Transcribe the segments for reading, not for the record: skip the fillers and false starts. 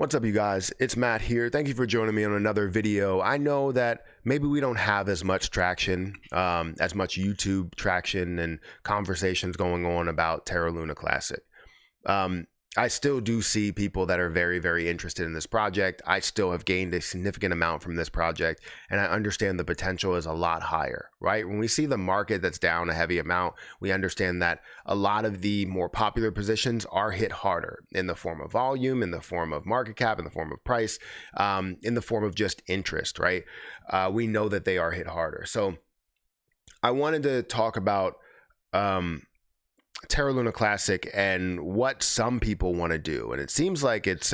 What's up, you guys? It's Matt here. Thank you for joining me on another video. I know that maybe we don't have as much traction, as much YouTube traction and conversations going on about Terra Luna Classic. I still do see people that are very, very interested in this project. I still have gained a significant amount from this project, and I understand the potential is a lot higher, right? When we see the market that's down a heavy amount, we understand that a lot of the more popular positions are hit harder in the form of volume, in the form of market cap, in the form of price, in the form of just interest, right? We know that they are hit harder. So I wanted to talk about Terra Luna Classic and what some people want to do. And it seems like it's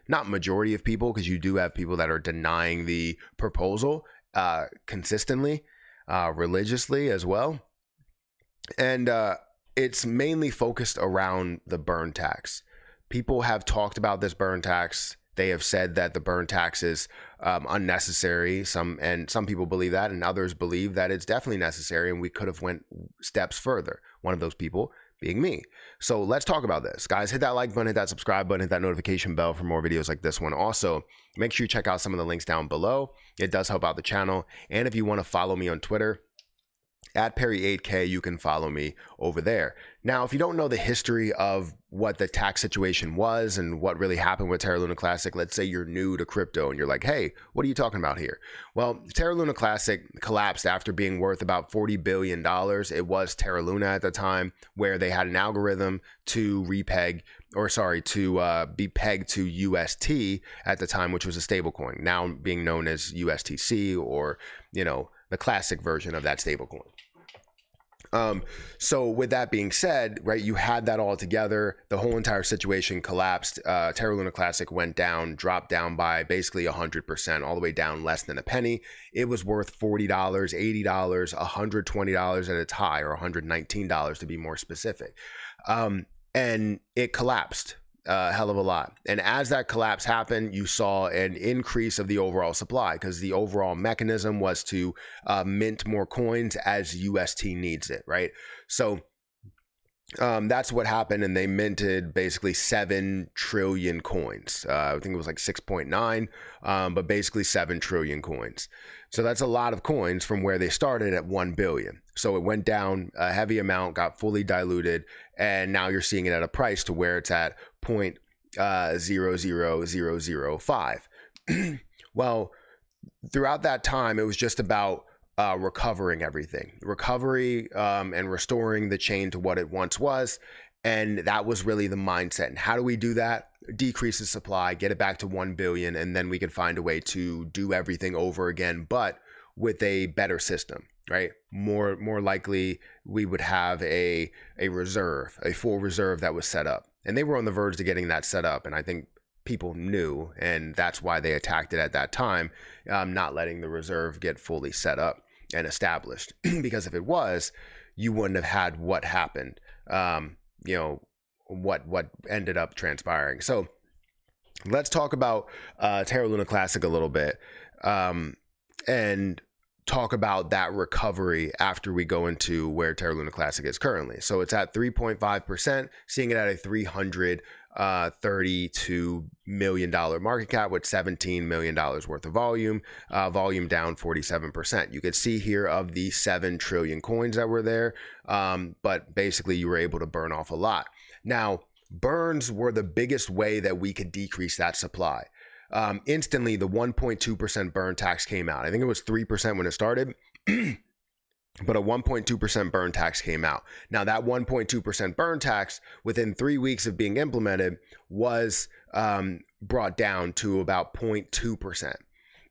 not majority of people, because you do have people that are denying the proposal consistently, religiously as well. And it's mainly focused around the burn tax. People have talked about this burn tax. They have said that the burn tax is unnecessary. Some people believe that, and others believe that it's definitely necessary, and we could have went steps further. One of those people being me. So let's talk about this. Guys, hit that like button, hit that subscribe button, hit that notification bell for more videos like this one. Also, make sure you check out some of the links down below. It does help out the channel. And if you want to follow me on Twitter, at Perry8K, you can follow me over there. Now, if you don't know the history of what the tax situation was and what really happened with Terra Luna Classic, let's say you're new to crypto and you're like, hey, what are you talking about here? Well, Terra Luna Classic collapsed after being worth about $40 billion. It was Terra Luna at the time, where they had an algorithm to be pegged to UST at the time, which was a stablecoin, now being known as USTC, or, the classic version of that stablecoin. So with that being said, right, you had that all together, the whole entire situation collapsed. Terra Luna Classic went down, dropped down by basically 100%, all the way down less than a penny. It was worth $40, $80, $120 at its high, or $119 to be more specific. And it collapsed a hell of a lot. And as that collapse happened, you saw an increase of the overall supply, because the overall mechanism was to mint more coins as UST needs it, right? So that's what happened, and they minted basically 7 trillion coins. I think it was like 6.9, but basically 7 trillion coins. So that's a lot of coins from where they started at 1 billion. So it went down a heavy amount, got fully diluted, and now you're seeing it at a price to where it's at 0.00005. Well, throughout that time, it was just about recovering everything, and restoring the chain to what it once was. And that was really the mindset. And how do we do that? Decrease the supply, get it back to 1 billion, and then we can find a way to do everything over again, but with a better system, right? More likely, we would have a reserve, a full reserve that was set up. And they were on the verge of getting that set up. And I think people knew, and that's why they attacked it at that time, not letting the reserve get fully set up and established. Because if it was, you wouldn't have had what happened, what ended up transpiring. So let's talk about Terra Luna Classic a little bit, and talk about that recovery after we go into where Terra Luna Classic is currently. So it's at 3.5%, seeing it at a $332 million market cap with $17 million worth of volume, volume down 47%. You could see here of the 7 trillion coins that were there, but basically you were able to burn off a lot. Now, burns were the biggest way that we could decrease that supply. Instantly, the 1.2% burn tax came out. I think it was 3% when it started, but a 1.2% burn tax came out. Now, that 1.2% burn tax, within 3 weeks of being implemented, was brought down to about 0.2%.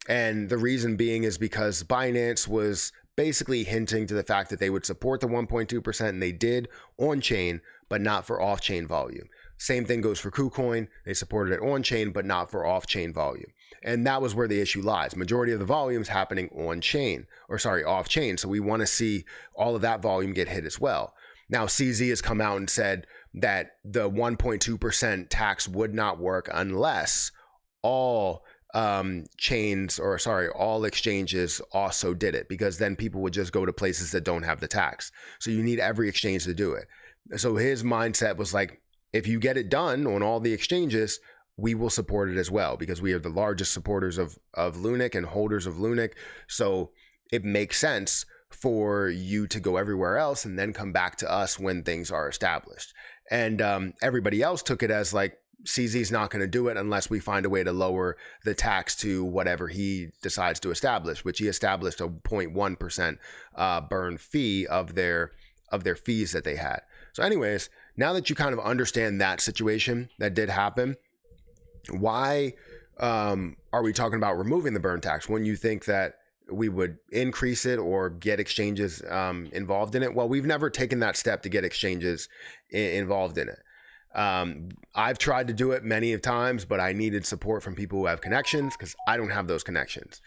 And the reason being is because Binance was basically hinting to the fact that they would support the 1.2%, and they did on-chain, but not for off-chain volume. Same thing goes for KuCoin. They supported it on-chain, but not for off-chain volume. And that was where the issue lies. Majority of the volume is happening on-chain, off-chain. So we want to see all of that volume get hit as well. Now, CZ has come out and said that the 1.2% tax would not work unless all all exchanges also did it, because then people would just go to places that don't have the tax. So you need every exchange to do it. So his mindset was like, if you get it done on all the exchanges, we will support it as well, because we are the largest supporters of Lunic and holders of Lunic. So it makes sense for you to go everywhere else and then come back to us when things are established. And everybody else took it as like, CZ's not going to do it unless we find a way to lower the tax to whatever he decides to establish, which he established a 0.1% burn fee of their fees that they had. So anyways, now that you kind of understand that situation that did happen, why are we talking about removing the burn tax when you think that we would increase it or get exchanges involved in it? Well, we've never taken that step to get exchanges involved in it. I've tried to do it many times, but I needed support from people who have connections, because I don't have those connections.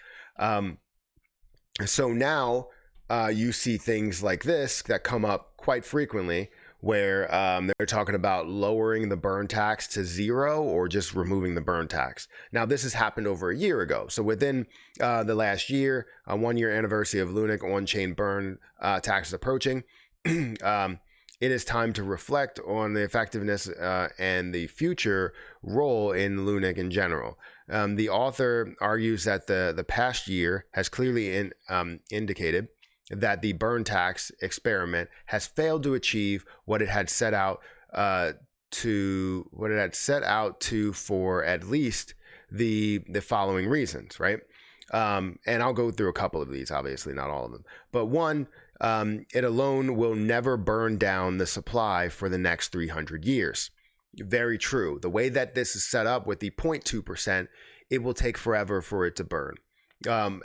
So now you see things like this that come up quite frequently, where they're talking about lowering the burn tax to 0 or just removing the burn tax. Now, this has happened over a year ago. So within the last year, a 1-year anniversary of Lunic on-chain burn tax is approaching. It is time to reflect on the effectiveness and the future role in Lunic in general. The author argues that the past year has clearly indicated that the burn tax experiment has failed to achieve what it had set out to for at least the following reasons, right? And I'll go through a couple of these, obviously not all of them, but one, it alone will never burn down the supply for the next 300 years. Very true. The way that this is set up with the 0.2%, it will take forever for it to burn.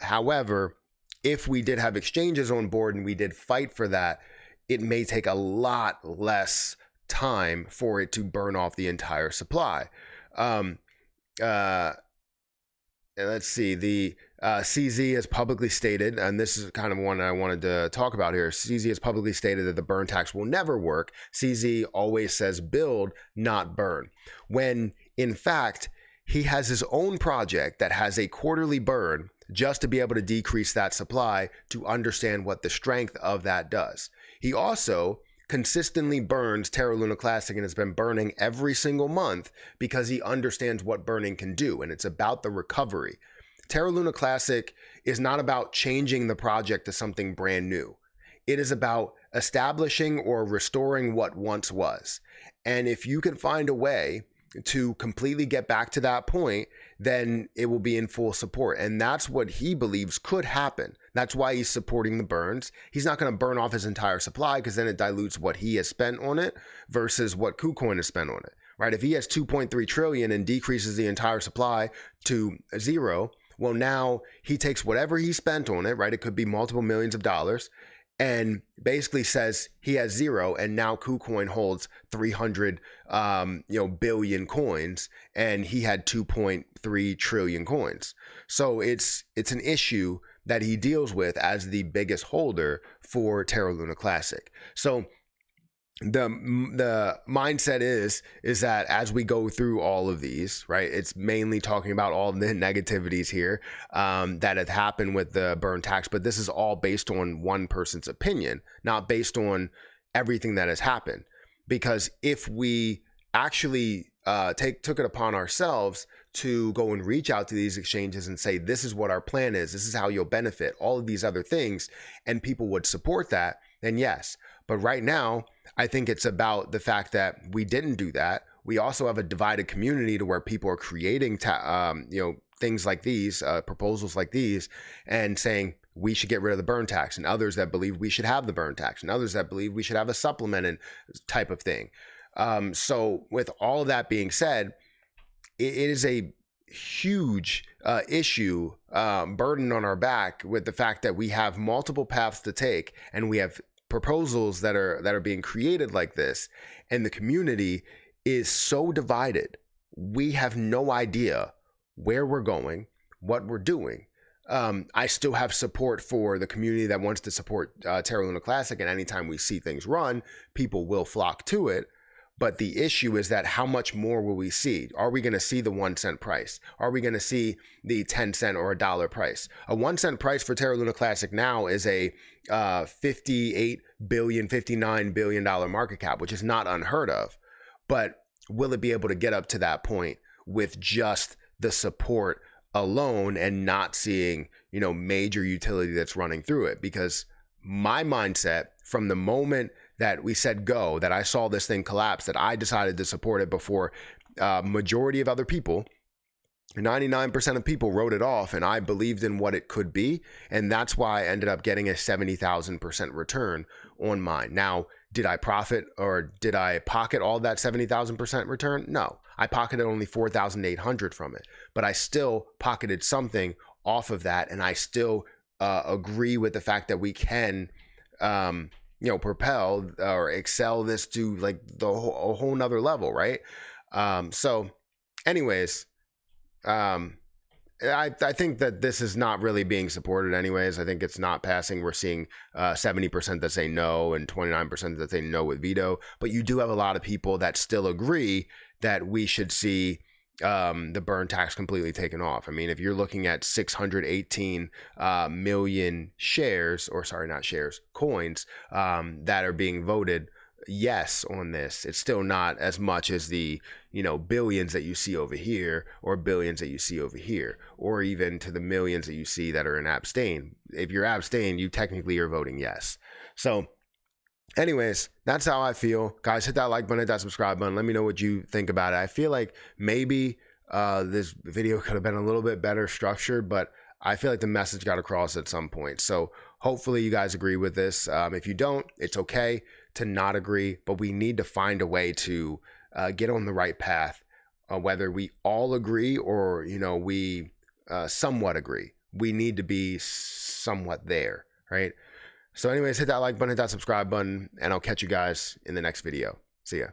However, if we did have exchanges on board and we did fight for that, it may take a lot less time for it to burn off the entire supply. Let's see, the CZ has publicly stated, and this is kind of one I wanted to talk about here. CZ has publicly stated that the burn tax will never work. CZ always says build, not burn. When in fact, he has his own project that has a quarterly burn just to be able to decrease that supply to understand what the strength of that does. He also consistently burns Terra Luna Classic and has been burning every single month because he understands what burning can do, and it's about the recovery. Terra Luna Classic is not about changing the project to something brand new. It is about establishing or restoring what once was. And if you can find a way to completely get back to that point, then it will be in full support. And that's what he believes could happen. That's why he's supporting the burns. He's not going to burn off his entire supply, because then it dilutes what he has spent on it versus what KuCoin has spent on it, right? If he has 2.3 trillion and decreases the entire supply to 0, well, now he takes whatever he spent on it, right? It could be multiple millions of dollars, and basically says he has 0, and now KuCoin holds 300 billion coins, and he had 2.3 trillion coins. So it's an issue that he deals with as the biggest holder for Terra Luna Classic. So the mindset is that as we go through all of these, right, it's mainly talking about all the negativities here that have happened with the burn tax, but this is all based on one person's opinion, not based on everything that has happened. Because if we actually took it upon ourselves to go and reach out to these exchanges and say, this is what our plan is, this is how you'll benefit, all of these other things, and people would support that, then yes. But right now, I think it's about the fact that we didn't do that. We also have a divided community to where people are creating things like these, proposals like these, and saying we should get rid of the burn tax, and others that believe we should have the burn tax, and others that believe we should have a supplemented type of thing. So with all of that being said, it is a huge issue, burden on our back, with the fact that we have multiple paths to take, and we have proposals that are being created like this, and the community is so divided. We have no idea where we're going, what we're doing. I still have support for the community that wants to support Terra Luna Classic, and anytime we see things run, people will flock to it. But the issue is that how much more will we see? Are we going to see the 1 cent price? Are we going to see the 10 cent or $1 price? A 1 cent price for Terra Luna Classic now is a $58 billion, $59 billion market cap, which is not unheard of. But will it be able to get up to that point with just the support alone and not seeing, major utility that's running through it. Because my mindset from the moment that we said go, that I saw this thing collapse, that I decided to support it before majority of other people, 99% of people wrote it off, and I believed in what it could be. And that's why I ended up getting a 70,000% return on mine. Now, did I profit or did I pocket all that 70,000% return? No, I pocketed only 4,800 from it, but I still pocketed something off of that. And I still agree with the fact that we can, propel or excel this to like a whole nother level. Right. So anyways, I think that this is not really being supported anyways. I think it's not passing. We're seeing 70% that say no and 29% that say no with veto. But you do have a lot of people that still agree that we should see the burn tax completely taken off. I mean, if you're looking at 618 million shares, or sorry, not shares, coins that are being voted yes on this, it's still not as much as the billions that you see over here, or billions that you see over here, or even to the millions that you see that are in abstain. If you're abstain, you technically are voting yes. So anyways, that's how I feel. Guys, hit that like button, hit that subscribe button. Let me know what you think about it. I feel like maybe this video could have been a little bit better structured, but I feel like the message got across at some point. So hopefully you guys agree with this. If you don't, it's okay to not agree, but we need to find a way to get on the right path, whether we all agree or, we somewhat agree. We need to be somewhat there, right? So anyways, hit that like button, hit that subscribe button, and I'll catch you guys in the next video. See ya.